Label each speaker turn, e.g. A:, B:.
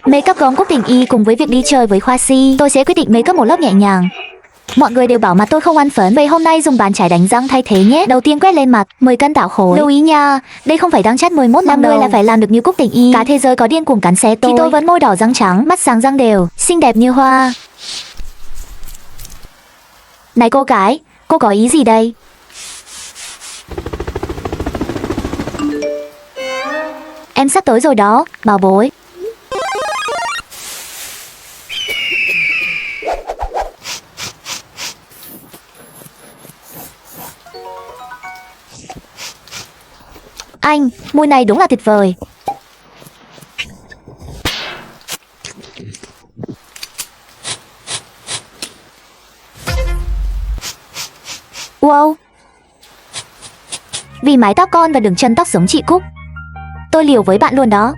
A: Make up gom Cúc Tình Y cùng với việc đi chơi với Khoa Si, tôi sẽ quyết định make up một lớp nhẹ nhàng. Mọi người đều bảo mặt tôi không ăn phấn, vậy hôm nay dùng bàn chải đánh răng thay thế nhé. Đầu tiên quét lên mặt, 10 cân tạo khối. Lưu ý nha, đây không phải đăng chất 11 năm 50 là phải làm được như Cúc Tình Y. Cả thế giới có điên cuồng cắn xé tôi, thì tôi vẫn môi đỏ răng trắng, mắt sáng răng đều, xinh đẹp như hoa. Này cô gái, cô có ý gì đây? Em sắp tới rồi đó, bảo bối. Anh, mùi này đúng là tuyệt vời. Wow. Vì mái tóc con và đường chân tóc giống chị Cúc, tôi liều với bạn luôn đó.